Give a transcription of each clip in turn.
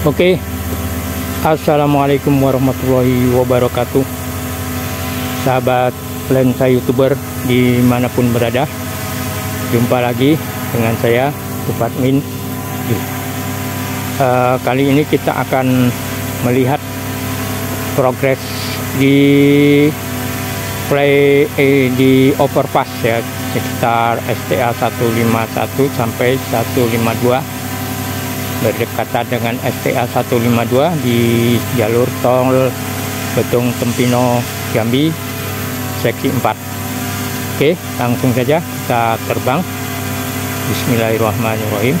Oke, assalamualaikum warahmatullahi wabarakatuh, sahabat lensa youtuber dimanapun berada. Jumpa lagi dengan saya Tufatmin. Kali ini kita akan melihat progres di di overpass ya, sekitar STA 151 sampai 152, berdekatan dengan STA 152 di jalur tol Betung Tempino Jambi seksi 4. Oke, langsung saja kita terbang. Bismillahirrahmanirrahim.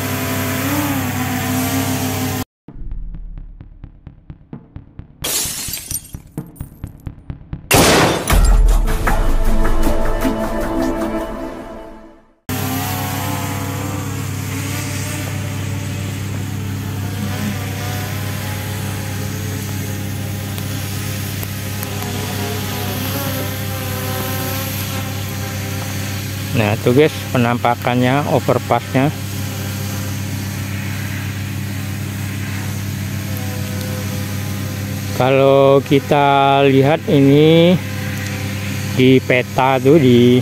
Nah tuh guys, penampakannya overpassnya. Kalau kita lihat ini di peta tuh di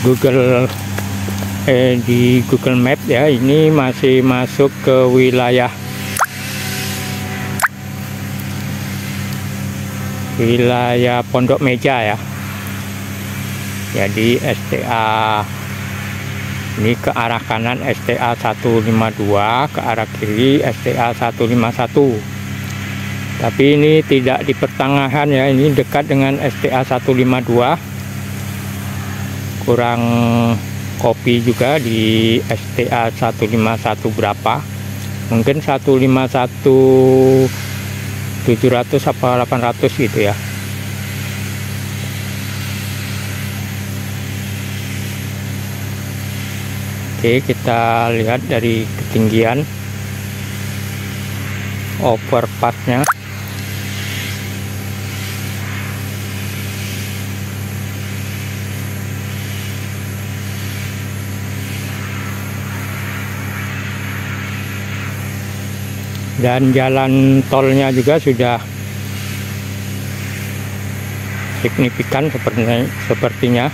Google Map ya, ini masih masuk ke wilayah Pondok Meja ya. Jadi STA ini ke arah kanan STA 152, ke arah kiri STA 151. Tapi ini tidak di pertengahan ya, ini dekat dengan STA 152. Kurang kopi juga di STA 151 berapa? Mungkin 151 700 apa 800 gitu ya. Oke, kita lihat dari ketinggian overpassnya. Dan jalan tolnya juga sudah signifikan sepertinya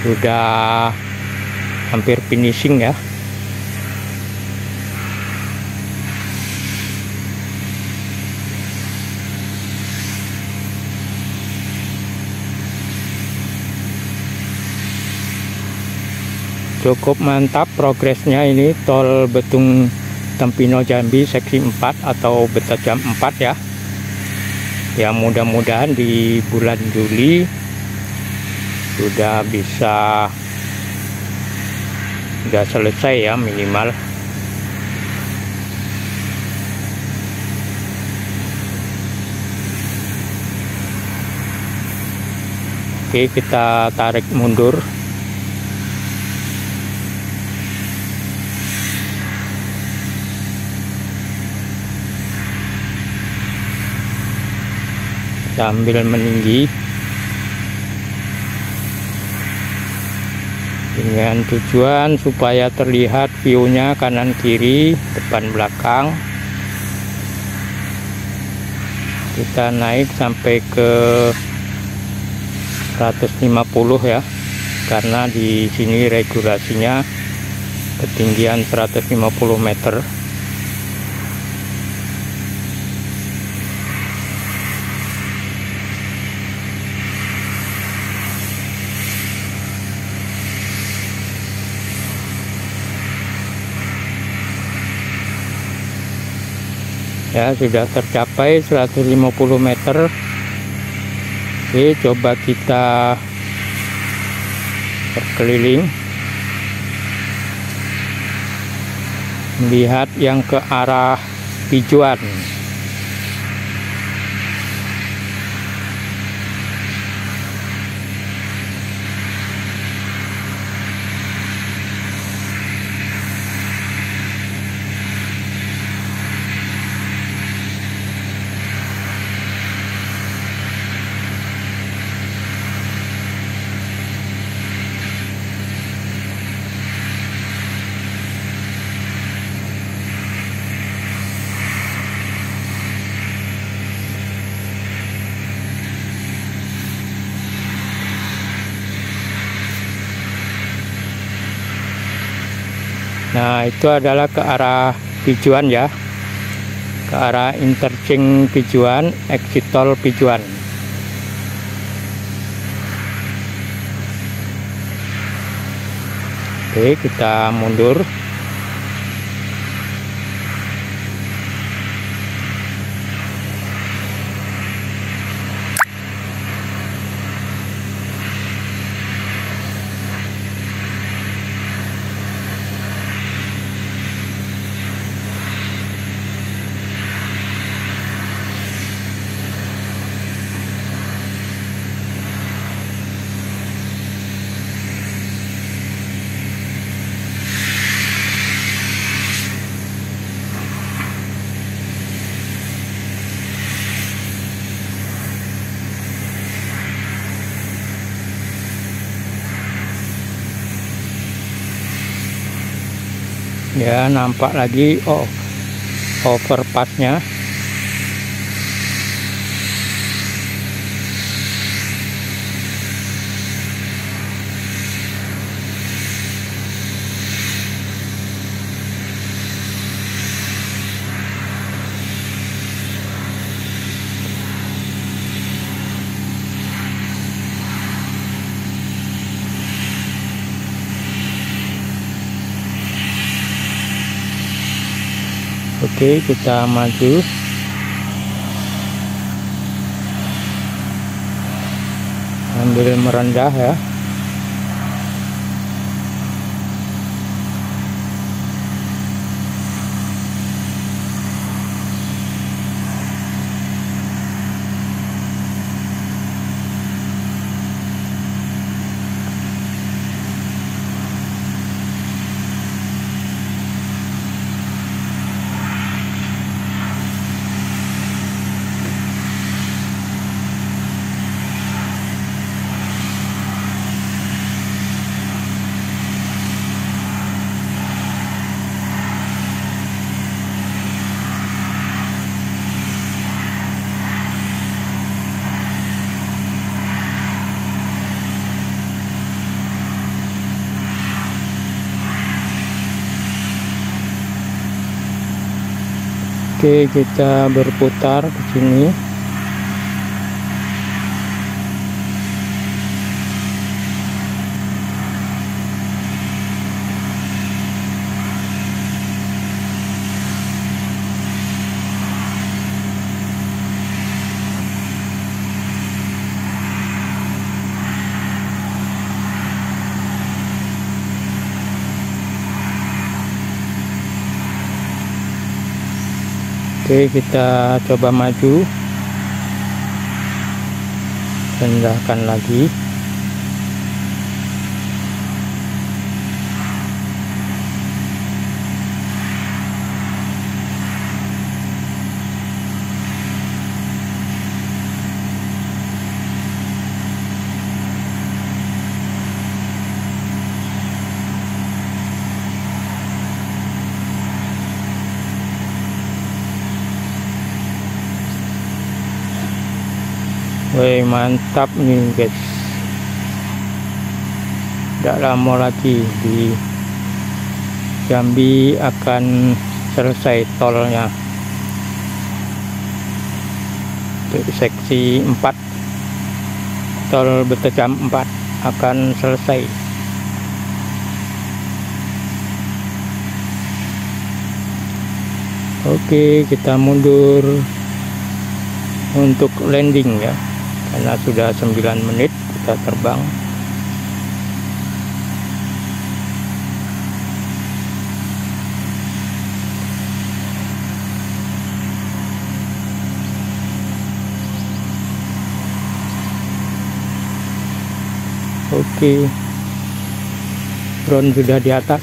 sudah hampir finishing ya. Cukup mantap progresnya ini tol Betung Tempino Jambi seksi 4 atau Betajam 4 ya. Ya mudah-mudahan di bulan Juli sudah selesai ya minimal. Oke, kita tarik mundur. Sambil meninggi dengan tujuan supaya terlihat view-nya kanan kiri, depan belakang. Kita naik sampai ke 150 ya, karena di sini regulasinya ketinggian 150 meter. Ya, sudah tercapai 150 meter. Oke, coba kita berkeliling melihat yang ke arah Pijuan. Nah, itu adalah ke arah Pijuan ya, ke arah interchange Pijuan, exit tol Pijuan. Oke, kita mundur. Ya, nampak lagi overpassnya. Oke, kita maju. Ambil merendah ya. Oke, kita berputar ke sini. Oke, kita coba maju, rendahkan lagi. Wih, mantap nih guys. Tidak lama lagi di Jambi akan selesai tolnya. Seksi 4 tol Betejam 4 akan selesai. Oke, kita mundur untuk landing ya, karena sudah 9 menit kita terbang. Oke, drone sudah di atas.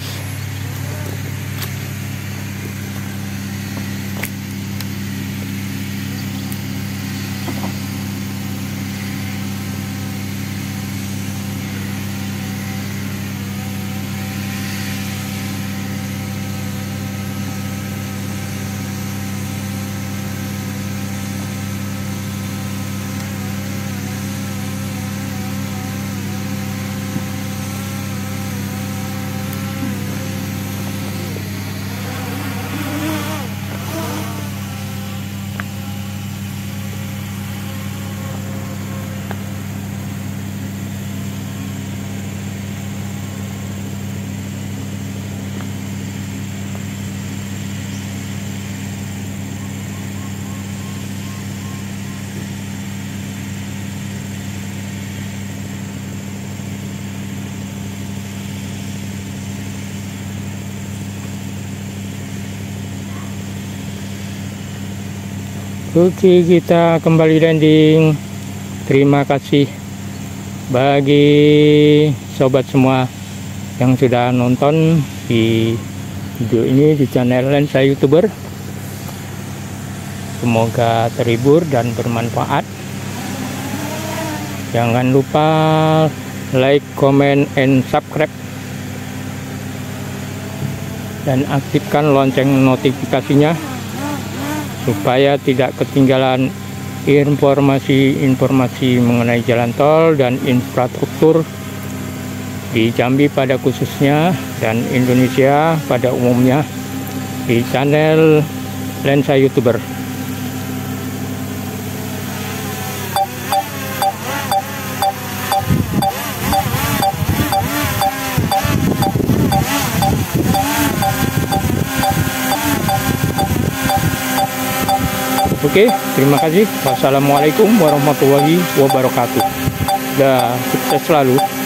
Oke, kita kembali landing. Terima kasih bagi sobat semua yang sudah nonton di video ini di channel Lensa YouTuber. Semoga terhibur dan bermanfaat. Jangan lupa like, comment, and subscribe, dan aktifkan lonceng notifikasinya supaya tidak ketinggalan informasi-informasi mengenai jalan tol dan infrastruktur di Jambi pada khususnya dan Indonesia pada umumnya di channel Lensa YouTuber. Oke, terima kasih. Wassalamualaikum warahmatullahi wabarakatuh. Dan sukses selalu.